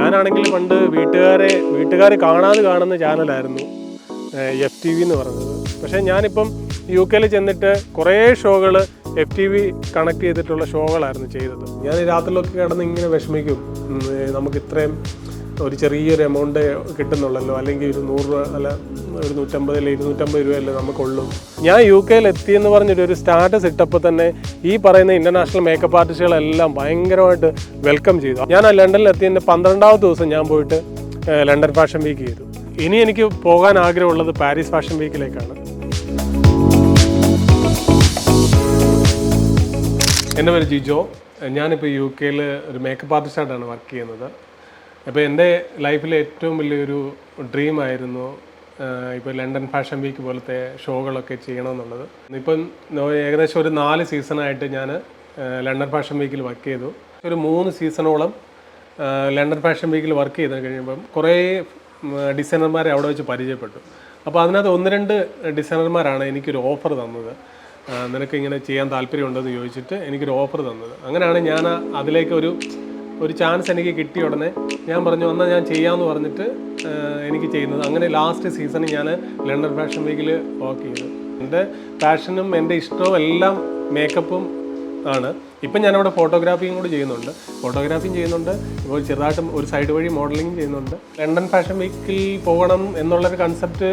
ഞാനാണെങ്കിൽ പണ്ട് വീട്ടുകാർ കാണാതെ കാണുന്ന ചാനലായിരുന്നു FTV എന്ന് പറയുന്നത്. പക്ഷേ ഞാനിപ്പം UK ചെന്നിട്ട് കുറേ ഷോകൾ FTV കണക്ട് ചെയ്തിട്ടുള്ള ഷോകളായിരുന്നു ചെയ്തത്. ഞാൻ ഈ രാത്രിയിലൊക്കെ കിടന്ന് ഇങ്ങനെ വിഷമിക്കും, നമുക്ക് ഇത്രയും ഒരു ചെറിയൊരു എമൗണ്ട് കിട്ടുന്നുള്ളല്ലോ, അല്ലെങ്കിൽ ഒരു 100 രൂപ അല്ല ഒരു 150 അല്ലെങ്കിൽ 250 രൂപയല്ലേ നമുക്കുള്ളൂ. ഞാൻ UK എത്തിയെന്ന് പറഞ്ഞിട്ട് ഒരു സ്റ്റാറ്റസ് ഇട്ടപ്പോൾ തന്നെ ഈ പറയുന്ന ഇൻ്റർനാഷണൽ മേക്കപ്പ് ആർട്ടിസ്റ്റുകളെല്ലാം ഭയങ്കരമായിട്ട് വെൽക്കം ചെയ്തു. ഞാൻ ആ ലണ്ടനിൽ എത്തിയതിൻ്റെ 12ാമത്തെ ദിവസം ഞാൻ പോയിട്ട് ലണ്ടൻ ഫാഷൻ വീക്ക് ചെയ്തു. ഇനി എനിക്ക് പോകാൻ ആഗ്രഹമുള്ളത് പാരീസ് ഫാഷൻ വീക്കിലേക്കാണ്. എൻ്റെ പേര് ജിജോ. ഞാനിപ്പോൾ UK ഒരു മേക്കപ്പ് ആർട്ടിസ്റ്റായിട്ടാണ് വർക്ക് ചെയ്യുന്നത്. അപ്പോൾ എൻ്റെ ലൈഫിലെ ഏറ്റവും വലിയൊരു ഡ്രീമായിരുന്നു ഇപ്പോൾ ലണ്ടൻ ഫാഷൻ വീക്ക് പോലത്തെ ഷോകളൊക്കെ ചെയ്യണമെന്നുള്ളത്. ഇപ്പം ഏകദേശം ഒരു 4 സീസണായിട്ട് ഞാൻ ലണ്ടൻ ഫാഷൻ വീക്കിൽ വർക്ക് ചെയ്തു. ഒരു 3 സീസണോളം ലണ്ടൻ ഫാഷൻ വീക്കിൽ വർക്ക് ചെയ്ത് കഴിയുമ്പം കുറേ ഡിസൈനർമാരെ അവിടെ വെച്ച് പരിചയപ്പെട്ടു. അപ്പോൾ അതിനകത്ത് 1-2 ഡിസൈനർമാരാണ് എനിക്കൊരു ഓഫർ തന്നത്. നിനക്ക് ഇങ്ങനെ ചെയ്യാൻ താല്പര്യമുണ്ടെന്ന് ചോദിച്ചിട്ട് എനിക്കൊരു ഓഫർ തന്നത്. അങ്ങനെയാണ് ഞാൻ അതിലേക്ക് ഒരു ചാൻസ് എനിക്ക് കിട്ടിയ ഉടനെ ഞാൻ പറഞ്ഞു എന്നാൽ ഞാൻ ചെയ്യാമെന്ന് പറഞ്ഞിട്ട് എനിക്ക് ചെയ്യുന്നത്. അങ്ങനെ ലാസ്റ്റ് സീസണിൽ ഞാൻ ലണ്ടൻ ഫാഷൻ വീക്കിൽ വർക്ക് ചെയ്തു. എൻ്റെ പാഷനും എൻ്റെ ഇഷ്ടവും എല്ലാം മേക്കപ്പും ആണ്. ഇപ്പം ഞാനവിടെ ഫോട്ടോഗ്രാഫിയും കൂടി ചെയ്യുന്നുണ്ട്. ഇപ്പോൾ ചെറുതായിട്ടും ഒരു സൈഡ് വഴി മോഡലിംഗ് ചെയ്യുന്നുണ്ട്. ലണ്ടൻ ഫാഷൻ വീക്കിൽ പോകണം എന്നുള്ളൊരു കൺസെപ്റ്റ്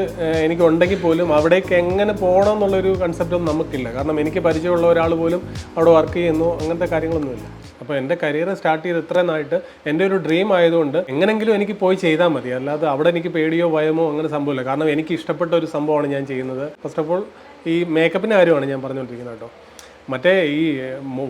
എനിക്കുണ്ടെങ്കിൽ പോലും അവിടേക്ക് എങ്ങനെ പോകണം എന്നുള്ളൊരു കൺസെപ്റ്റൊന്നും നമുക്കില്ല. കാരണം എനിക്ക് പരിചയമുള്ള ഒരാൾ പോലും അവിടെ വർക്ക് ചെയ്യുന്നു, അങ്ങനത്തെ കാര്യങ്ങളൊന്നുമില്ല. അപ്പോൾ എൻ്റെ കരിയർ സ്റ്റാർട്ട് ചെയ്ത് ഇത്രനായിട്ട് എൻ്റെ ഒരു ഡ്രീം ആയതുകൊണ്ട് എങ്ങനെങ്കിലും എനിക്ക് പോയി ചെയ്താൽ മതി. അല്ലാതെ അവിടെ എനിക്ക് പേടിയോ ഭയമോ അങ്ങനെ സംഭവമില്ല. കാരണം എനിക്ക് ഇഷ്ടപ്പെട്ട ഒരു സംഭവമാണ് ഞാൻ ചെയ്യുന്നത്. ഫസ്റ്റ് ഓഫ് ഓൾ ഈ മേക്കപ്പിൻ്റെ കാര്യമാണ് ഞാൻ പറഞ്ഞുകൊണ്ടിരിക്കുന്നത് കേട്ടോ. മറ്റേ ഈ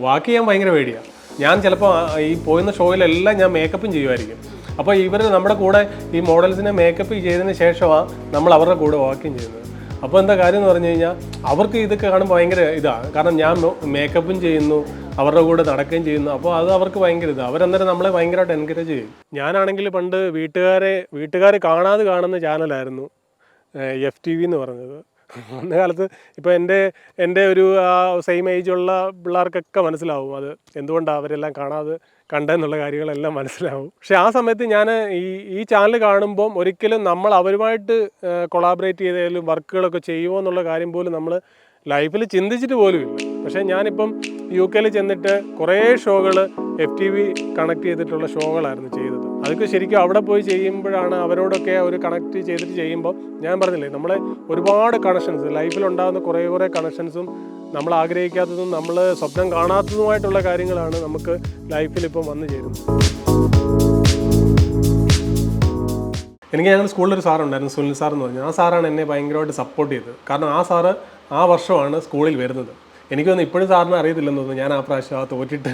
വാക്ക് ചെയ്യാൻ ഭയങ്കര പേടിയാണ്. ഞാൻ ചിലപ്പോൾ ഈ പോയിരുന്ന ഷോയിലെല്ലാം ഞാൻ മേക്കപ്പും ചെയ്യുമായിരിക്കും. അപ്പോൾ ഇവർ നമ്മുടെ കൂടെ ഈ മോഡൽസിനെ മേക്കപ്പ് ചെയ്തതിന് ശേഷമാണ് നമ്മൾ അവരുടെ കൂടെ വാക്കിങ് ചെയ്യുന്നത്. അപ്പോൾ എന്താ കാര്യം എന്ന് പറഞ്ഞു കഴിഞ്ഞാൽ അവർക്ക് ഇതൊക്കെ കാണുമ്പോൾ ഭയങ്കര ഇതാണ്. കാരണം ഞാൻ മേക്കപ്പും ചെയ്യുന്നു, അവരുടെ കൂടെ നടക്കുകയും ചെയ്യുന്നു. അപ്പോൾ അത് അവർക്ക് ഭയങ്കര ഇതാണ്. അവരന്നേരം നമ്മളെ ഭയങ്കരമായിട്ട് എൻകറേജ് ചെയ്യും. ഞാനാണെങ്കിൽ പണ്ട് വീട്ടുകാർ കാണാതെ കാണുന്ന ചാനലായിരുന്നു FTV എന്ന് പറഞ്ഞത്. അന്ന കാലത്ത് ഇപ്പോൾ എൻ്റെ ഒരു സെയിം ഏജുള്ള പിള്ളേർക്കൊക്കെ മനസ്സിലാവും അത് എന്തുകൊണ്ടാണ് അവരെല്ലാം കാണാതെ കണ്ടെന്നുള്ള കാര്യങ്ങളെല്ലാം മനസ്സിലാവും. പക്ഷേ ആ സമയത്ത് ഞാൻ ഈ ചാനൽ കാണുമ്പം ഒരിക്കലും നമ്മൾ അവരുമായിട്ട് കൊളാബറേറ്റ് ചെയ്താലും വർക്കുകളൊക്കെ ചെയ്യുമോ എന്നുള്ള കാര്യം പോലും നമ്മൾ ലൈഫിൽ ചിന്തിച്ചിട്ട് പോലും ഇല്ല. പക്ഷേ ഞാനിപ്പം UK ചെന്നിട്ട് കുറേ ഷോകൾ FTV കണക്ട് ചെയ്തിട്ടുള്ള ഷോകളായിരുന്നു ചെയ്തത്. അതൊക്കെ ശരിക്കും അവിടെ പോയി ചെയ്യുമ്പോഴാണ് അവരോടൊക്കെ ഒരു കണക്ട് ചെയ്തിട്ട് ചെയ്യുമ്പോൾ ഞാൻ പറഞ്ഞില്ലേ, നമ്മളെ ഒരുപാട് കണക്ഷൻസ് ലൈഫിലുണ്ടാകുന്ന കുറേ കണക്ഷൻസും നമ്മൾ ആഗ്രഹിക്കാത്തതും നമ്മൾ സ്വപ്നം കാണാത്തതുമായിട്ടുള്ള കാര്യങ്ങളാണ് നമുക്ക് ലൈഫിൽ ഇപ്പം വന്നു ചേരുന്നത്. എനിക്ക് ഞങ്ങളുടെ സ്കൂളിലൊരു സാറുണ്ടായിരുന്നു, സുനിൽ സാർ എന്ന് പറഞ്ഞു. ആ സാറാണ് എന്നെ ഭയങ്കരമായിട്ട് സപ്പോർട്ട് ചെയ്തത്. കാരണം ആ സാറ് ആ വർഷമാണ് സ്കൂളിൽ വരുന്നത്. എനിക്ക് തോന്നുന്നു ഇപ്പോഴും സാറിന് അറിയത്തില്ലെന്ന് തോന്നുന്നു. ഞാൻ ആ പ്രാവശ്യം തോറ്റിട്ട്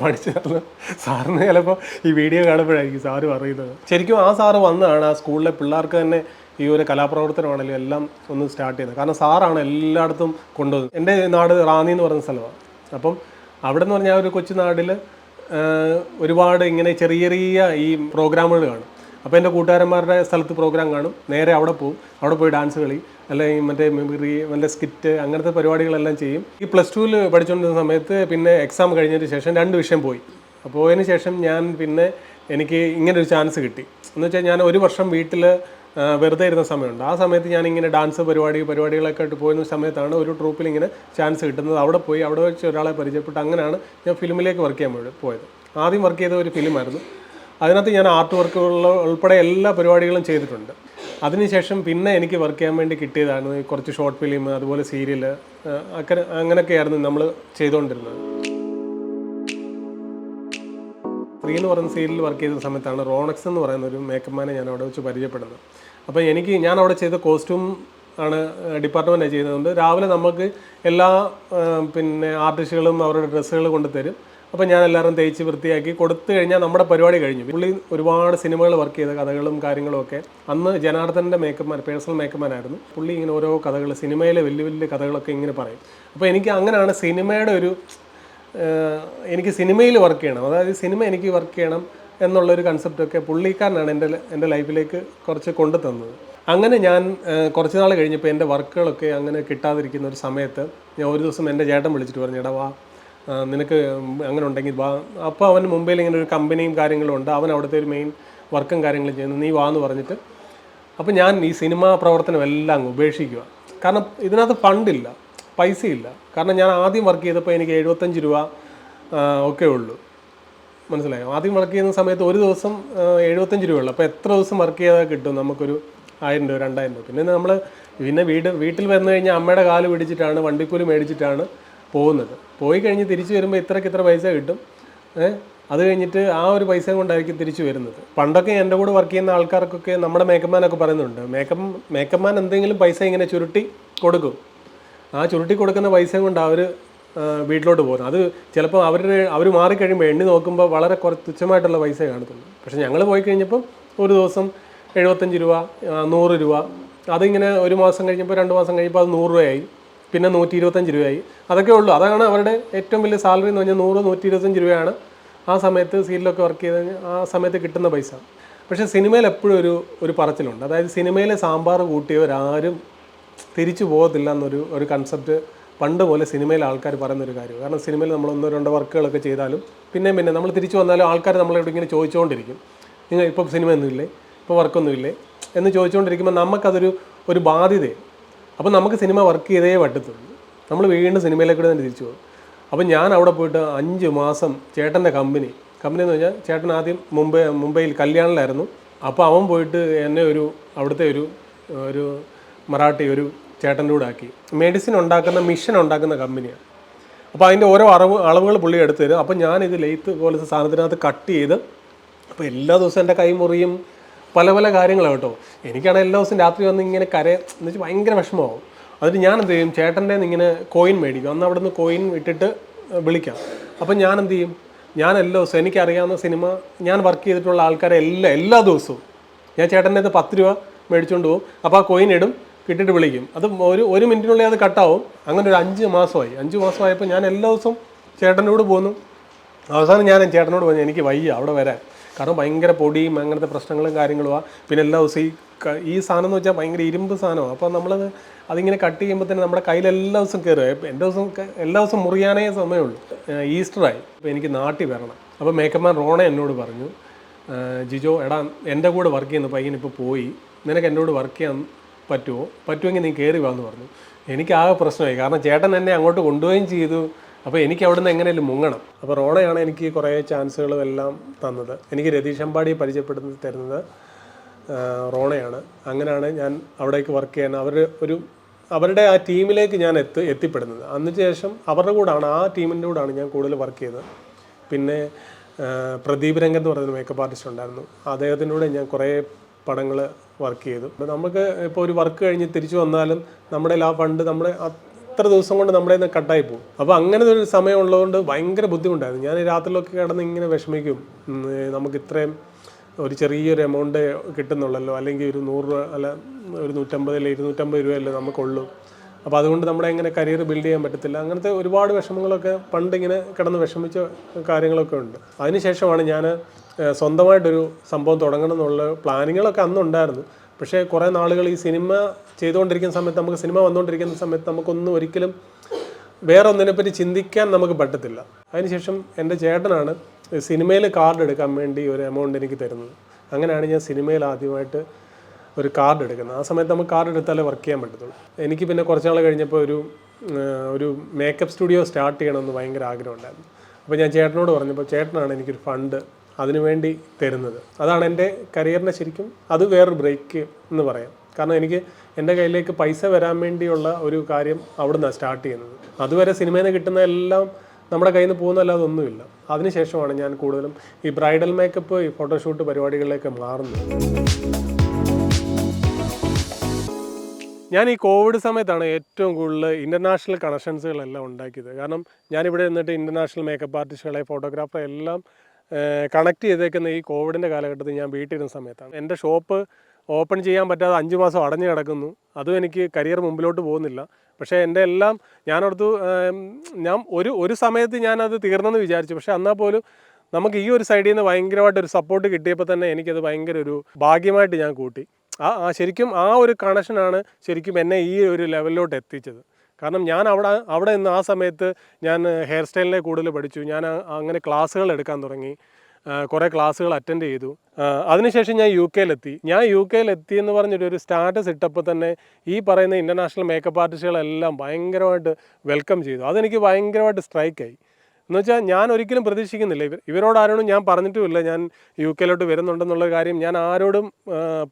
പഠിച്ചതാണ്. സാറിന് ചിലപ്പോൾ ഈ വീഡിയോ കാണുമ്പോഴായിരിക്കും സാറ് അറിയുന്നത്. ശരിക്കും ആ സാറ് വന്നാണ് ആ സ്കൂളിലെ പിള്ളേർക്ക് തന്നെ ഈ ഒരു കലാപ്രവർത്തനമാണെങ്കിലും എല്ലാം ഒന്ന് സ്റ്റാർട്ട് ചെയ്യുന്നത്. കാരണം സാറാണ് എല്ലായിടത്തും കൊണ്ടുവന്നത്. എൻ്റെ നാട് റാന്നി എന്ന് പറയുന്ന സ്ഥലമാണ്. അപ്പം അവിടെ എന്ന് പറഞ്ഞാൽ ഒരു കൊച്ചു നാട്ടിൽ ഒരുപാട് ഇങ്ങനെ ചെറിയ ഈ പ്രോഗ്രാമുകൾ കാണും. അപ്പോൾ എൻ്റെ കൂട്ടുകാരന്മാരുടെ സ്ഥലത്ത് പ്രോഗ്രാം കാണും, നേരെ അവിടെ പോയി ഡാൻസ് കളി അല്ലെങ്കിൽ മറ്റേ മിമിക്രി, നല്ല സ്കിറ്റ്, അങ്ങനത്തെ പരിപാടികളെല്ലാം ചെയ്യും. ഈ +2 പഠിച്ചുകൊണ്ടിരുന്ന സമയത്ത് പിന്നെ എക്സാം കഴിഞ്ഞതിന് ശേഷം 2 വിഷയം പോയി. അപ്പോൾ പോയതിന് ശേഷം എനിക്ക് ഇങ്ങനൊരു ചാൻസ് കിട്ടി. എന്ന് വെച്ചാൽ ഞാൻ ഒരു വർഷം വീട്ടിൽ വെറുതെ ഇരുന്ന സമയമുണ്ട്. ആ സമയത്ത് ഞാനിങ്ങനെ ഡാൻസ് പരിപാടികളൊക്കെ ആയിട്ട് പോയിരുന്ന സമയത്താണ് ഒരു ട്രൂപ്പിൽ ഇങ്ങനെ ചാൻസ് കിട്ടുന്നത്. അവിടെ വെച്ച് ഒരാളെ പരിചയപ്പെട്ട് അങ്ങനെയാണ് ഞാൻ ഫിലിമിലേക്ക് വർക്ക് ചെയ്യാൻ പോയത്. ആദ്യം വർക്ക് ചെയ്ത ഒരു ഫിലിമായിരുന്നു. അതിനകത്ത് ഞാൻ ആർട്ട് വർക്കുകൾ ഉൾപ്പെടെ എല്ലാ പരിപാടികളും ചെയ്തിട്ടുണ്ട്. അതിനുശേഷം പിന്നെ എനിക്ക് വർക്ക് ചെയ്യാൻ വേണ്ടി കിട്ടിയതാണ് കുറച്ച് ഷോർട്ട് ഫിലിം, അതുപോലെ സീരിയൽ, അങ്ങനെയൊക്കെയായിരുന്നു നമ്മൾ ചെയ്തുകൊണ്ടിരുന്നത്. ഫ്രീ എന്ന് പറയുന്ന സീരിയലിൽ വർക്ക് ചെയ്ത സമയത്താണ് റോണക്സ് എന്ന് പറയുന്ന ഒരു മേക്കപ്പ് മാനെ ഞാൻ അവിടെ വെച്ച് പരിചയപ്പെടുന്നത്. അപ്പോൾ ഞാൻ അവിടെ ചെയ്ത കോസ്റ്റ്യൂം ആണ് ഡിപ്പാർട്ട്മെൻറ്റാണ് ചെയ്യുന്നതുകൊണ്ട് രാവിലെ നമുക്ക് എല്ലാ ആർട്ടിസ്റ്റുകളും അവരുടെ ഡ്രസ്സുകൾ കൊണ്ടുതരും. അപ്പോൾ ഞാൻ എല്ലാവരും തേച്ച് വൃത്തിയാക്കി കൊടുത്തു കഴിഞ്ഞാൽ നമ്മുടെ പരിപാടി കഴിഞ്ഞു. പുള്ളി ഒരുപാട് സിനിമകൾ വർക്ക് ചെയ്ത കഥകളും കാര്യങ്ങളും ഒക്കെ. അന്ന് ജനാർദ്ദൻ്റെ പേഴ്സണൽ മേക്കപ്പ്മാനായിരുന്നു പുള്ളി. ഇങ്ങനെ ഓരോ കഥകൾ, സിനിമയിലെ വലിയ കഥകളൊക്കെ ഇങ്ങനെ പറയും. അപ്പോൾ എനിക്ക് അങ്ങനെയാണ് എനിക്ക് സിനിമയിൽ വർക്ക് ചെയ്യണം, അതായത് സിനിമ എനിക്ക് വർക്ക് ചെയ്യണം എന്നുള്ളൊരു കൺസെപ്റ്റൊക്കെ പുള്ളിക്കാരനാണ് എൻ്റെ ലൈഫിലേക്ക് കുറച്ച് കൊണ്ടു തന്നത്. അങ്ങനെ ഞാൻ കുറച്ച് നാൾ കഴിഞ്ഞപ്പോൾ എൻ്റെ വർക്കുകളൊക്കെ അങ്ങനെ കിട്ടാതിരിക്കുന്ന ഒരു സമയത്ത് ഞാൻ ഒരു ദിവസം എൻ്റെ ചേട്ടൻ വിളിച്ചിട്ട് പറഞ്ഞു, എടാ വാ, നിനക്ക് അങ്ങനെ ഉണ്ടെങ്കിൽ വാ. അപ്പോൾ അവൻ മുംബൈയിൽ ഇങ്ങനെ ഒരു കമ്പനിയും കാര്യങ്ങളും ഉണ്ട്. അവൻ അവിടുത്തെ ഒരു മെയിൻ വർക്കും കാര്യങ്ങളും ചെയ്യുന്നത്, നീ വാന്ന് പറഞ്ഞിട്ട്. അപ്പോൾ ഞാൻ ഈ സിനിമാ പ്രവർത്തനം എല്ലാം അങ്ങ് ഉപേക്ഷിക്കുക. കാരണം ഇതിനകത്ത് ഫണ്ടില്ല, പൈസയില്ല. കാരണം ഞാൻ ആദ്യം വർക്ക് ചെയ്തപ്പോൾ എനിക്ക് 75 രൂപ ഒക്കെ ഉള്ളൂ, മനസ്സിലായോ? ആദ്യം വർക്ക് ചെയ്യുന്ന സമയത്ത് ഒരു ദിവസം 75 രൂപയുള്ളൂ. അപ്പോൾ എത്ര ദിവസം വർക്ക് ചെയ്താൽ കിട്ടും നമുക്കൊരു 1000 രൂപ 2000 രൂപ. പിന്നെ വീട്ടിൽ വന്നു കഴിഞ്ഞാൽ അമ്മയുടെ കാല് പിടിച്ചിട്ടാണ് വണ്ടിക്കൂലി മേടിച്ചിട്ടാണ് പോകുന്നത്. പോയി കഴിഞ്ഞ് തിരിച്ച് വരുമ്പോൾ ഇത്ര പൈസ കിട്ടും. അത് കഴിഞ്ഞിട്ട് ആ ഒരു പൈസ കൊണ്ടായിരിക്കും തിരിച്ചു വരുന്നത്. പണ്ടൊക്കെ എൻ്റെ കൂടെ വർക്ക് ചെയ്യുന്ന ആൾക്കാർക്കൊക്കെ നമ്മുടെ മേക്കപ്പ്മാനൊക്കെ പറയുന്നുണ്ട്, മേക്കപ്പ്മാൻ എന്തെങ്കിലും പൈസ ഇങ്ങനെ ചുരുട്ടി കൊടുക്കും. ആ ചുരുട്ടി കൊടുക്കുന്ന പൈസ കൊണ്ട് അവർ വീട്ടിലോട്ട് പോകുന്നത്. അത് ചിലപ്പോൾ അവർ മാറിക്കഴിയുമ്പോൾ എണ്ണി നോക്കുമ്പോൾ വളരെ തുച്ഛമായിട്ടുള്ള പൈസ കാണത്തുള്ളൂ. പക്ഷേ ഞങ്ങൾ പോയി കഴിഞ്ഞപ്പം ഒരു ദിവസം 75 രൂപ 100 രൂപ, അതിങ്ങനെ ഒരു മാസം കഴിഞ്ഞപ്പോൾ 2 മാസം കഴിയുമ്പോൾ അത് 100 രൂപയായി, പിന്നെ 125 രൂപയായി. അതൊക്കെ ഉള്ളൂ. അതാണ് അവരുടെ ഏറ്റവും വലിയ സാലറി എന്ന് പറഞ്ഞാൽ 100-125 രൂപയാണ് ആ സമയത്ത് സീരിയലൊക്കെ വർക്ക് ചെയ്ത് ആ സമയത്ത് കിട്ടുന്ന പൈസ. പക്ഷേ സിനിമയിൽ എപ്പോഴും ഒരു പറച്ചിലുണ്ട്. അതായത് സിനിമയിലെ സാമ്പാർ കൂട്ടിയവരാരും തിരിച്ചു പോകത്തില്ല എന്നൊരു കൺസെപ്റ്റ് പണ്ട് പോലെ സിനിമയിലെ ആൾക്കാർ പറയുന്നൊരു കാര്യം. കാരണം സിനിമയിൽ നമ്മൾ 1-2 വർക്കുകളൊക്കെ ചെയ്താലും പിന്നെ നമ്മൾ തിരിച്ചു വന്നാലും ആൾക്കാർ നമ്മളോട് ഇങ്ങനെ ചോദിച്ചുകൊണ്ടിരിക്കും, നിങ്ങൾ ഇപ്പോൾ സിനിമയൊന്നുമില്ലേ, ഇപ്പോൾ വർക്കൊന്നുമില്ലേ എന്ന് ചോദിച്ചുകൊണ്ടിരിക്കുമ്പോൾ നമുക്കതൊരു ബാധ്യതയാണ്. അപ്പോൾ നമുക്ക് സിനിമ വർക്ക് ചെയ്തേ പറ്റത്തുള്ളൂ. നമ്മൾ വീണ്ടും സിനിമയിലേക്ക് തന്നെ തിരിച്ചു പോകും. അപ്പോൾ ഞാൻ അവിടെ പോയിട്ട് 5 മാസം ചേട്ടൻ്റെ കമ്പനി എന്ന് പറഞ്ഞാൽ ചേട്ടൻ ആദ്യം മുംബൈയിൽ കല്യാണിലായിരുന്നു. അപ്പോൾ അവൻ പോയിട്ട് എന്നെ അവിടുത്തെ ഒരു മറാഠി ഒരു ചേട്ടൻ്റെ കൂടെ ആക്കി. മെഡിസിൻ മിഷൻ ഉണ്ടാക്കുന്ന കമ്പനിയാണ്. അപ്പോൾ അതിൻ്റെ ഓരോ അളവുകൾ പുള്ളി എടുത്തു തരും. അപ്പോൾ ഞാനിത് ലെയ്ത്ത് പോലത്തെ സാധനത്തിനകത്ത് കട്ട് ചെയ്ത്, അപ്പോൾ എല്ലാ ദിവസവും എൻ്റെ കൈ മുറിയും, പല കാര്യങ്ങളാണ് കേട്ടോ. എനിക്കാണെങ്കിൽ എല്ലാ ദിവസവും രാത്രി വന്ന് ഇങ്ങനെ എന്ന് വെച്ചാൽ ഭയങ്കര വിഷമമാവും. അതിന് ഞാൻ എന്ത് ചെയ്യും, ചേട്ടൻ്റെ ഇങ്ങനെ കോയിൻ മേടിക്കും. അന്ന് അവിടെ നിന്ന് കോയിൻ ഇട്ടിട്ട് വിളിക്കാം. അപ്പം ഞാൻ എന്ത് ചെയ്യും, ഞാൻ എല്ലാ ദിവസവും എനിക്കറിയാവുന്ന സിനിമ ഞാൻ വർക്ക് ചെയ്തിട്ടുള്ള ആൾക്കാരെ എല്ലാ ദിവസവും ഞാൻ ചേട്ടൻ്റെ 10 രൂപ മേടിച്ചുകൊണ്ട് പോകും. അപ്പോൾ ആ കോയിൻ ഇടും, ഇട്ടിട്ട് വിളിക്കും. അത് ഒരു മിനിറ്റിനുള്ളിൽ അത് കട്ടാവും. അങ്ങനെ ഒരു 5 മാസമായി. 5 മാസമായപ്പോൾ ഞാൻ എല്ലാ ദിവസവും ചേട്ടൻ്റെ കൂടെ പോകുന്നു. അവസാനം ഞാൻ ചേട്ടനോട് പറഞ്ഞു, എനിക്ക് വയ്യ അവിടെ വരാൻ, കാരണം ഭയങ്കര പൊടിയും അങ്ങനത്തെ പ്രശ്നങ്ങളും കാര്യങ്ങളുമാണ്. പിന്നെ എല്ലാ ദിവസവും ഈ സാധനം എന്ന് വെച്ചാൽ ഭയങ്കര ഇരുമ്പ് സാധനമാണ്. അപ്പോൾ അതിങ്ങനെ കട്ട് ചെയ്യുമ്പോൾ തന്നെ നമ്മുടെ കയ്യിൽ എല്ലാ ദിവസവും കയറുക. എല്ലാ ദിവസവും മുറിയാനേ സമയമുള്ളൂ. ഈസ്റ്ററായി, അപ്പോൾ എനിക്ക് നാട്ടിൽ വരണം. അപ്പോൾ മേക്കപ്പ്മാൻ റോണ എന്നോട് പറഞ്ഞു, ജിജോ എടാ, എൻ്റെ കൂടെ വർക്ക് ചെയ്യുന്ന പയ്യൻ ഇപ്പോൾ പോയി, നിനക്ക് എൻ്റെ കൂടെ വർക്ക് ചെയ്യാൻ പറ്റുമെങ്കിൽ നീ കയറി വാന്ന് പറഞ്ഞു. എനിക്ക് ആകെ പ്രശ്നമായി, കാരണം ചേട്ടൻ എന്നെ അങ്ങോട്ട് കൊണ്ടുപോവുകയും ചെയ്തു. അപ്പോൾ എനിക്ക് അവിടെ നിന്ന് എങ്ങനെയും മുങ്ങണം. അപ്പോൾ റോണയാണ് എനിക്ക് കുറേ ചാൻസുകളും എല്ലാം തന്നത്. എനിക്ക് രതീഷ് അമ്പാടിയെ പരിചയപ്പെടുത്തി തരുന്നത് റോണയാണ്. അങ്ങനെയാണ് ഞാൻ അവിടേക്ക് വർക്ക് ചെയ്യാൻ അവരുടെ ആ ടീമിലേക്ക് ഞാൻ എത്തിപ്പെടുന്നത്. അതിനുശേഷം ആ ടീമിൻ്റെ കൂടാണ് ഞാൻ കൂടുതൽ വർക്ക് ചെയ്തത്. പിന്നെ പ്രദീപ് രംഗത്ത് എന്ന് പറയുന്ന മേക്കപ്പ് ആർട്ടിസ്റ്റ് ഉണ്ടായിരുന്നു. അദ്ദേഹത്തിനൂടെ ഞാൻ കുറേ പടങ്ങൾ വർക്ക് ചെയ്തു. നമുക്ക് ഇപ്പോൾ ഒരു വർക്ക് കഴിഞ്ഞ് തിരിച്ചു വന്നാലും നമ്മുടെ ആ ഫണ്ട് അത്ര ദിവസം കൊണ്ട് നമ്മുടെ നിന്ന് കട്ടായി പോകും. അപ്പോൾ അങ്ങനെ ഒരു സമയം ഉള്ളതുകൊണ്ട് ഭയങ്കര ബുദ്ധിമുട്ടായിരുന്നു. ഞാൻ രാത്രിയിലൊക്കെ കിടന്ന് ഇങ്ങനെ വിഷമിക്കും, നമുക്ക് ഇത്രയും ഒരു ചെറിയൊരു എമൗണ്ട് കിട്ടുന്നുള്ളല്ലോ, അല്ലെങ്കിൽ ഒരു 100 രൂപ അല്ല ഒരു 150 അല്ലെങ്കിൽ 250 രൂപയല്ലേ നമുക്കുള്ളൂ. അപ്പോൾ അതുകൊണ്ട് നമ്മുടെ എങ്ങനെ കരിയർ ബിൽഡ് ചെയ്യാൻ പറ്റത്തില്ല. അങ്ങനത്തെ ഒരുപാട് വിഷമങ്ങളൊക്കെ പണ്ടിങ്ങനെ കിടന്ന് വിഷമിച്ച കാര്യങ്ങളൊക്കെ ഉണ്ട്. അതിനുശേഷമാണ് ഞാൻ സ്വന്തമായിട്ടൊരു സംഭവം തുടങ്ങണം എന്നുള്ള പ്ലാനിങ്ങുകളൊക്കെ അന്നുണ്ടായിരുന്നു. പക്ഷേ കുറേ നാളുകൾ ഈ സിനിമ ചെയ്തുകൊണ്ടിരിക്കുന്ന സമയത്ത്, സിനിമ വന്നുകൊണ്ടിരിക്കുന്ന സമയത്ത് നമുക്കൊന്നും ഒരിക്കലും വേറെ ഒന്നിനെപ്പറ്റി ചിന്തിക്കാൻ നമുക്ക് പറ്റത്തില്ല. അതിനുശേഷം എൻ്റെ ചേട്ടനാണ് സിനിമയിൽ കാർഡ് എടുക്കാൻ വേണ്ടി ഒരു എമൗണ്ട് എനിക്ക് തരുന്നത്. അങ്ങനെയാണ് ഞാൻ സിനിമയിൽ ആദ്യമായിട്ട് ഒരു കാർഡ് എടുക്കുന്നത്. ആ സമയത്ത് നമുക്ക് കാർഡ് എടുത്താലേ വർക്ക് ചെയ്യാൻ പറ്റത്തുള്ളൂ. എനിക്ക് പിന്നെ കുറച്ച് നാൾ കഴിഞ്ഞപ്പോൾ ഒരു മേക്കപ്പ് സ്റ്റുഡിയോ സ്റ്റാർട്ട് ചെയ്യണമെന്ന് ഭയങ്കര ആഗ്രഹം ഉണ്ടായിരുന്നു. അപ്പോൾ ഞാൻ ചേട്ടനോട് പറഞ്ഞപ്പോൾ ചേട്ടനാണ് എനിക്കൊരു ഫണ്ട് അതിനുവേണ്ടി തരുന്നത്. അതാണ് എൻ്റെ കരിയറിനെ ശരിക്കും അത് വേറൊരു ബ്രേക്ക് എന്ന് പറയാം. കാരണം എനിക്ക് എൻ്റെ കയ്യിലേക്ക് പൈസ വരാൻ വേണ്ടിയുള്ള ഒരു കാര്യം അവിടെ നിന്നാണ് സ്റ്റാർട്ട് ചെയ്യുന്നത്. അതുവരെ സിനിമയിൽ നിന്ന് കിട്ടുന്ന എല്ലാം നമ്മുടെ കയ്യിൽ നിന്ന് പോകുന്നല്ലാതെ ഒന്നുമില്ല. അതിനുശേഷമാണ് ഞാൻ കൂടുതലും ഈ ബ്രൈഡൽ മേക്കപ്പ്, ഈ ഫോട്ടോഷൂട്ട് പരിപാടികളിലേക്ക് മാറുന്നത്. ഞാൻ ഈ കോവിഡ് സമയത്താണ് ഏറ്റവും കൂടുതൽ ഇൻ്റർനാഷണൽ കണക്ഷൻസുകളെല്ലാം ഉണ്ടാക്കിയത്. കാരണം ഞാനിവിടെ നിന്നിട്ട് ഇൻ്റർനാഷണൽ മേക്കപ്പ് ആർട്ടിസ്റ്റുകളെ, ഫോട്ടോഗ്രാഫറെ എല്ലാം കണക്ട് ചെയ്തേക്കുന്ന ഈ കോവിഡിൻ്റെ കാലഘട്ടത്തിൽ ഞാൻ വീട്ടിലിരുന്ന സമയത്താണ്. എൻ്റെ ഷോപ്പ് ഓപ്പൺ ചെയ്യാൻ പറ്റാതെ 5 മാസം അടഞ്ഞു കിടക്കുന്നു. അതും എനിക്ക് കരിയർ മുമ്പിലോട്ട് പോകുന്നില്ല. പക്ഷേ എൻ്റെ എല്ലാം ഞാനോർത്തു, ഞാൻ ഒരു സമയത്ത് ഞാനത് തീർന്നെന്ന് വിചാരിച്ചു. പക്ഷേ എന്നാൽ പോലും നമുക്ക് ഈ ഒരു സൈഡിൽ നിന്ന് ഭയങ്കരമായിട്ടൊരു സപ്പോർട്ട് കിട്ടിയപ്പോൾ തന്നെ എനിക്കത് ഭയങ്കര ഒരു ഭാഗ്യമായിട്ട് ഞാൻ കൂട്ടി. ശരിക്കും ആ ഒരു കണക്ഷനാണ് ശരിക്കും എന്നെ ഈ ഒരു ലെവലിലോട്ട് എത്തിച്ചത്. കാരണം ഞാൻ അവിടെ നിന്ന് ആ സമയത്ത് ഞാൻ ഹെയർ സ്റ്റൈലിനെ കൂടുതൽ പഠിച്ചു. ഞാൻ അങ്ങനെ ക്ലാസ്സുകൾ എടുക്കാൻ തുടങ്ങി. കുറേ ക്ലാസ്സുകൾ അറ്റൻഡ് ചെയ്തു. അതിനുശേഷം ഞാൻ യു കെയിലെത്തി. ഞാൻ യു കെയിലെത്തി എന്ന് പറഞ്ഞൊരു സ്റ്റാറ്റസ് ഇട്ടപ്പോൾ തന്നെ ഈ പറയുന്ന ഇൻ്റർനാഷണൽ മേക്കപ്പ് ആർട്ടിസ്റ്റുകളെല്ലാം ഭയങ്കരമായിട്ട് വെൽക്കം ചെയ്തു. അതെനിക്ക് ഭയങ്കരമായിട്ട് സ്ട്രൈക്കായി. എന്ന് വെച്ചാൽ ഞാൻ ഒരിക്കലും പ്രതീക്ഷിക്കുന്നില്ല, ഇവരോട് ആരോടും ഞാൻ പറഞ്ഞിട്ടുമില്ല ഞാൻ യു കെയിലോട്ട് വരുന്നുണ്ടെന്നുള്ള കാര്യം ഞാൻ ആരോടും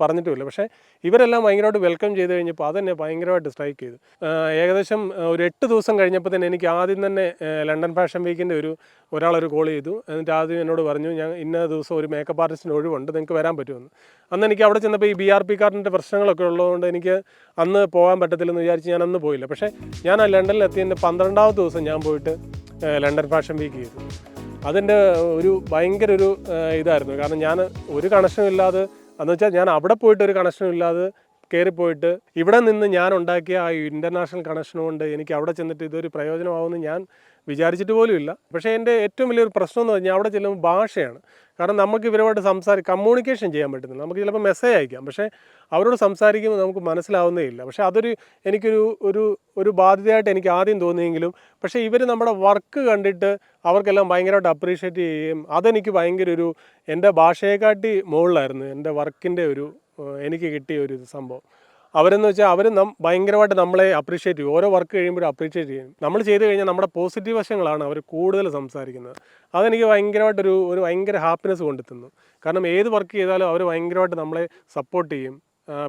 പറഞ്ഞിട്ടുമില്ല. പക്ഷേ ഇവരെല്ലാം ഭയങ്കരമായിട്ട് വെൽക്കം ചെയ്ത് കഴിഞ്ഞപ്പോൾ അതെന്നെ ഭയങ്കരമായിട്ട് സ്ട്രൈക്ക് ചെയ്തു. ഏകദേശം ഒരു 8 ദിവസം കഴിഞ്ഞപ്പോൾ തന്നെ എനിക്ക് ആദ്യം തന്നെ ലണ്ടൻ ഫാഷൻ വീക്കിൻ്റെ ഒരാളൊരു കോൾ ചെയ്തു. എന്നിട്ട് ആദ്യം എന്നോട് പറഞ്ഞു, ഞാൻ ഇന്ന ദിവസം ഒരു മേക്കപ്പ് ആർട്ടിസ്റ്റിന് ഒഴിവുണ്ട്, നിങ്ങൾക്ക് വരാൻ പറ്റുമെന്ന്. അന്ന് എനിക്ക് അവിടെ ചെന്നപ്പോൾ ഈ BRP കാർഡിൻ്റെ പ്രശ്നങ്ങളൊക്കെ ഉള്ളതുകൊണ്ട് എനിക്ക് അന്ന് പോകാൻ പറ്റത്തില്ലെന്ന് വിചാരിച്ച് ഞാൻ അന്ന് പോയില്ല. പക്ഷേ ഞാൻ ആ ലണ്ടനിൽ എത്തിയതിൻ്റെ 12ാമത്തെ ദിവസം ഞാൻ പോയിട്ട് ലണ്ടൻ ഫാഷൻ വീക്ക് ചെയ്തു. അതിൻ്റെ ഭയങ്കര ഇതായിരുന്നു. കാരണം ഞാൻ ഒരു കണക്ഷനും ഇല്ലാതെ, എന്ന് വെച്ചാൽ ഞാൻ അവിടെ പോയിട്ട് ഒരു കണക്ഷനും ഇല്ലാതെ കയറിപ്പോയിട്ട് ഇവിടെ നിന്ന് ഞാൻ ഉണ്ടാക്കിയ ആ ഇൻ്റർനാഷണൽ കണക്ഷൻ കൊണ്ട് എനിക്ക് അവിടെ ചെന്നിട്ട് ഇതൊരു പ്രയോജനമാവുമെന്ന് ഞാൻ വിചാരിച്ചിട്ട് പോലും ഇല്ല. പക്ഷേ എൻ്റെ ഏറ്റവും വലിയൊരു പ്രശ്നം എന്ന് പറഞ്ഞാൽ അവിടെ ചെല്ലുമ്പോൾ ഭാഷയാണ്. കാരണം നമുക്ക് ഇവരോട് കമ്മ്യൂണിക്കേഷൻ ചെയ്യാൻ പറ്റുന്നില്ല. നമുക്ക് ചിലപ്പോൾ മെസ്സേജ് അയക്കാം, പക്ഷേ അവരോട് സംസാരിക്കുമ്പോൾ നമുക്ക് മനസ്സിലാവുന്നേ ഇല്ല. പക്ഷേ എനിക്കൊരു ബാധ്യതയായിട്ട് എനിക്ക് ആദ്യം തോന്നിയെങ്കിലും, പക്ഷേ ഇവർ നമ്മുടെ വർക്ക് കണ്ടിട്ട് അവർക്കെല്ലാം ഭയങ്കരമായിട്ട് അപ്രീഷിയേറ്റ് ചെയ്യുകയും അതെനിക്ക് ഭയങ്കര എൻ്റെ ഭാഷയെക്കാട്ടി മുകളിലായിരുന്നു എൻ്റെ വർക്കിൻ്റെ എനിക്ക് കിട്ടിയ ഒരു സംഭവം. അവരെന്ന് വെച്ചാൽ അവർ ഭയങ്കരമായിട്ട് നമ്മളെ അപ്രീഷിയേറ്റ് ചെയ്യും. ഓരോ വർക്ക് കഴിയുമ്പോഴും അപ്രീഷിയേറ്റ് ചെയ്യും. നമ്മൾ ചെയ്ത് കഴിഞ്ഞാൽ നമ്മുടെ പോസിറ്റീവ് വശങ്ങളാണ് അവർ കൂടുതൽ സംസാരിക്കുന്നത്. അതെനിക്ക് ഭയങ്കരമായിട്ടൊരു ഭയങ്കര ഹാപ്പിനെസ് കൊണ്ടെത്തുന്നു. കാരണം ഏത് വർക്ക് ചെയ്താലും അവർ ഭയങ്കരമായിട്ട് നമ്മളെ സപ്പോർട്ട് ചെയ്യും.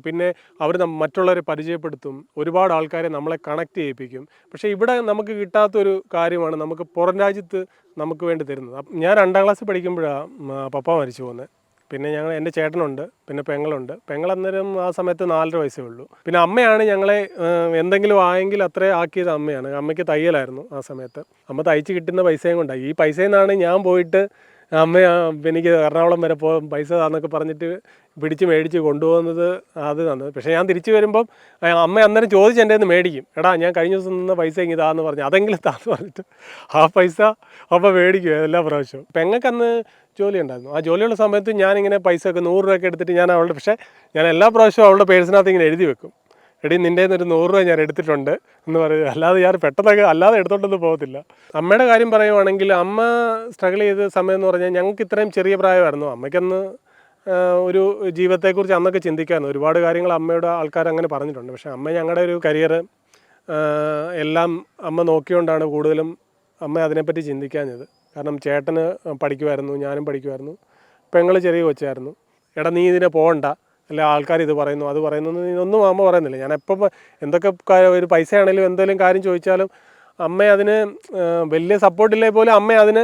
പിന്നെ അവർ മറ്റുള്ളവരെ പരിചയപ്പെടുത്തും, ഒരുപാട് ആൾക്കാരെ നമ്മളെ കണക്ട് ചെയ്യിപ്പിക്കും. പക്ഷേ ഇവിടെ നമുക്ക് കിട്ടാത്തൊരു കാര്യമാണ് നമുക്ക് പുറം രാജ്യത്ത് നമുക്ക് വേണ്ടി തരുന്നത്. ഞാൻ 2ാം ക്ലാസ്സിൽ പഠിക്കുമ്പോഴാണ് പപ്പ മരിച്ചു പോകുന്നത്. പിന്നെ എൻ്റെ ചേട്ടനുണ്ട്, പിന്നെ പെങ്ങളന്നേരം ആ സമയത്ത് 4.5 വയസ്സേ ഉള്ളൂ. പിന്നെ അമ്മയാണ് ഞങ്ങളെ എന്തെങ്കിലും ആയെങ്കിൽ അത്രേ ആക്കിയത് അമ്മയാണ്. അമ്മയ്ക്ക് തയ്യലായിരുന്നു ആ സമയത്ത്. അമ്മ തയ്ച്ച് കിട്ടുന്ന പൈസയും കൊണ്ടാണ്. ഈ പൈസയിൽ നിന്നാണ് ഞാൻ പോയിട്ട് എനിക്ക് എറണാകുളം വരെ പൈസ താന്നൊക്കെ പറഞ്ഞിട്ട് പിടിച്ച് മേടിച്ച് കൊണ്ടുപോകുന്നത്. അത് തന്നത്. പക്ഷേ ഞാൻ തിരിച്ചു വരുമ്പം അമ്മ അന്നേരം ചോദിച്ച് എൻ്റെ നിന്ന് മേടിക്കും. എടാ ഞാൻ കഴിഞ്ഞ ദിവസം നിന്ന പൈസ ഇങ്ങനെ താന്ന് പറഞ്ഞു, അതെങ്കിലും താന്ന് പറഞ്ഞിട്ട് ആ പൈസ അമ്മ മേടിക്കും എല്ലാ പ്രാവശ്യവും. പെങ്ങൾക്കന്ന് ജോലി ഉണ്ടായിരുന്നു. ആ ജോലിയുള്ള സമയത്ത് ഞാനിങ്ങനെ പൈസ ഒക്കെ 100 രൂപയൊക്കെ എടുത്തിട്ട് ഞാൻ എല്ലാ പ്രാവശ്യവും അവളുടെ പേഴ്സിനകത്ത് ഇങ്ങനെ എഴുതി വെക്കും, എടി നിൻ്റെ ഒരു 100 രൂപ ഞാൻ എടുത്തിട്ടുണ്ട് എന്ന് പറയും. അല്ലാതെ ഞാൻ പെട്ടെന്നൊക്കെ അല്ലാതെ എടുത്തോണ്ടൊന്നും പോകത്തില്ല. അമ്മയുടെ കാര്യം പറയുവാണെങ്കിൽ അമ്മ സ്ട്രഗിൾ ചെയ്ത സമയം എന്ന് പറഞ്ഞാൽ ഞങ്ങൾക്ക് ഇത്രയും ചെറിയ പ്രായമായിരുന്നു. അമ്മയ്ക്കന്ന് ഒരു ജീവിതത്തെക്കുറിച്ച് അന്നൊക്കെ ചിന്തിക്കാമായിരുന്നു. ഒരുപാട് കാര്യങ്ങൾ അമ്മയുടെ ആൾക്കാർ അങ്ങനെ പറഞ്ഞിട്ടുണ്ട്. പക്ഷേ അമ്മ ഞങ്ങളുടെ ഒരു കരിയർ എല്ലാം അമ്മ നോക്കിയോണ്ടാണ് കൂടുതലും അമ്മ അതിനെപ്പറ്റി ചിന്തിക്കാഞ്ഞത്. കാരണം ചേട്ടന് പഠിക്കുമായിരുന്നു, ഞാനും പഠിക്കുമായിരുന്നു, പെങ്ങൾ ചെറിയ കൊച്ചായിരുന്നു. എടാ നീ ഇതിനെ പോകണ്ട, അല്ല ആൾക്കാർ ഇത് പറയുന്നു അത് പറയുന്നു ഒന്നും അമ്മ പറയുന്നില്ല. ഞാൻ എപ്പോൾ എന്തൊക്കെ ഒരു പൈസയാണെങ്കിലും എന്തെങ്കിലും കാര്യം ചോദിച്ചാലും അമ്മ അതിന് വലിയ സപ്പോർട്ടില്ലേ പോലും അമ്മ അതിന്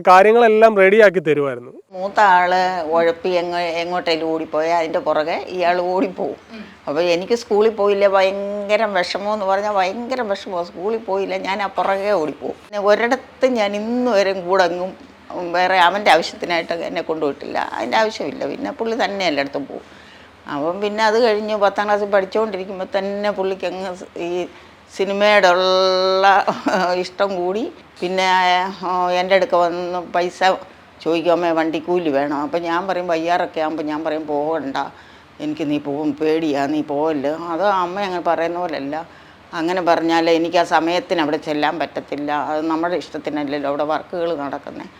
കാര്യങ്ങളെല്ലാം റെഡിയാക്കി തരുമായിരുന്നു. മൂത്ത ആള് ഉഴപ്പി എങ്ങോട്ടേലും ഓടിപ്പോയാൽ അതിൻ്റെ പുറകെ ഇയാൾ ഓടിപ്പോവും. അപ്പോൾ എനിക്ക് സ്കൂളിൽ പോയില്ല ഭയങ്കര വിഷമമെന്ന് പറഞ്ഞാൽ ഭയങ്കര വിഷമമാണ്. സ്കൂളിൽ പോയില്ല ഞാൻ ആ പുറകെ ഓടിപ്പോവും. പിന്നെ ഒരിടത്തും ഞാൻ ഇന്ന് വരെ കൂടെങ്ങും വേറെ അവൻ്റെ ആവശ്യത്തിനായിട്ട് എന്നെ കൊണ്ടുപോയിട്ടില്ല. അതിൻ്റെ ആവശ്യമില്ല. പിന്നെ പുള്ളി തന്നെ എല്ലായിടത്തും പോവും. അപ്പം പിന്നെ അത് കഴിഞ്ഞ് 10ാം ക്ലാസ്സിൽ പഠിച്ചുകൊണ്ടിരിക്കുമ്പോൾ തന്നെ പുള്ളിക്ക് അങ്ങ് ഈ സിനിമയുടെ ഉള്ള ഇഷ്ടം കൂടി. പിന്നെ എൻ്റെ അടുക്ക വന്ന് പൈസ ചോദിക്കുമ്പോൾ വണ്ടിക്കൂലി വേണം. അപ്പം ഞാൻ പറയും വയ്യാറൊക്കെ ആകുമ്പോൾ ഞാൻ പറയും പോകണ്ട, എനിക്ക് നീ പേടിയാ, നീ പോകല്ല. അത് അമ്മ അങ്ങനെ പറയുന്ന പോലെയല്ല. അങ്ങനെ പറഞ്ഞാൽ എനിക്ക് ആ സമയത്തിന് അവിടെ ചെല്ലാൻ പറ്റത്തില്ല. അത് നമ്മുടെ ഇഷ്ടത്തിനല്ലല്ലോ അവിടെ വർക്കുകൾ നടക്കുന്നത്.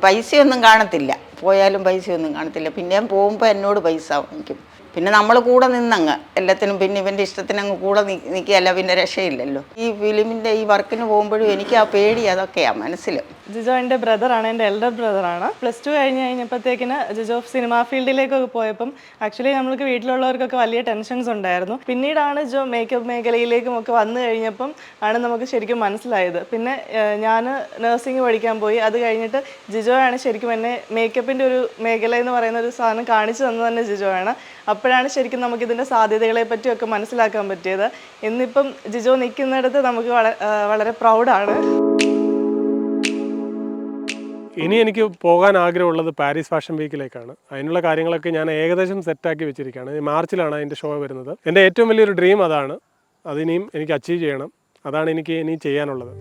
പൈസയൊന്നും കാണത്തില്ല, പോയാലും പൈസയൊന്നും കാണത്തില്ല. പിന്നെയും പോകുമ്പോൾ എന്നോട് പൈസ വാങ്ങിക്കും. പിന്നെ നമ്മൾ കൂടെ നിന്നങ്ങ് എല്ലാത്തിനും പിന്നെ ഇവൻ്റെ ഇഷ്ടത്തിനങ്ങ് കൂടെ നിൽക്കുകയല്ല, പിന്നെ രക്ഷയില്ലല്ലോ. ഈ ഫിലിമിൻ്റെ ഈ വർക്കിന് പോകുമ്പോഴും എനിക്ക് ആ പേടി അതൊക്കെയാണ് മനസ്സിൽ. ജിജോ എൻ്റെ ബ്രദറാണ്, എൻ്റെ എൽഡർ ബ്രദറാണ്. +2 കഴിഞ്ഞപ്പോഴത്തേക്കിന് ജിജോ സിനിമാ ഫീൽഡിലേക്കൊക്കെ പോയപ്പം ആക്ച്വലി നമ്മൾക്ക് വീട്ടിലുള്ളവർക്കൊക്കെ വലിയ ടെൻഷൻസ് ഉണ്ടായിരുന്നു. പിന്നീടാണ് ജിജോ മേക്കപ്പ് മേഖലയിലേക്കും ഒക്കെ വന്നു കഴിഞ്ഞപ്പം ആണ് നമുക്ക് ശരിക്കും മനസ്സിലായത്. പിന്നെ ഞാൻ നഴ്സിംഗ് പഠിക്കാൻ പോയി. അത് കഴിഞ്ഞിട്ട് ജിജോ ആണ് ശരിക്കും എന്നെ മേക്കപ്പിൻ്റെ ഒരു മേഖല എന്ന് പറയുന്ന ഒരു സാധനം കാണിച്ചു തന്നത് തന്നെ ജിജോ ആണ്. അപ്പോഴാണ് ശരിക്കും നമുക്കിതിൻ്റെ സാധ്യതകളെ പറ്റിയൊക്കെ മനസ്സിലാക്കാൻ പറ്റിയത്. ഇന്നിപ്പം ജിജോ നിൽക്കുന്നിടത്ത് നമുക്ക് വളരെ പ്രൗഡാണ്. ഇനി എനിക്ക് പോകാൻ ആഗ്രഹമുള്ളത് പാരീസ് ഫാഷൻ വീക്കിലേക്കാണ്. അതിനുള്ള കാര്യങ്ങളൊക്കെ ഞാൻ ഏകദേശം സെറ്റാക്കി വെച്ചിരിക്കുകയാണ്. മാർച്ചിലാണ് അതിൻ്റെ ഷോ വരുന്നത്. എൻ്റെ ഏറ്റവും വലിയൊരു ഡ്രീം അതാണ്. അതിനിയും എനിക്ക് അച്ചീവ് ചെയ്യണം. അതാണ് എനിക്ക് ഇനി ചെയ്യാനുള്ളത്.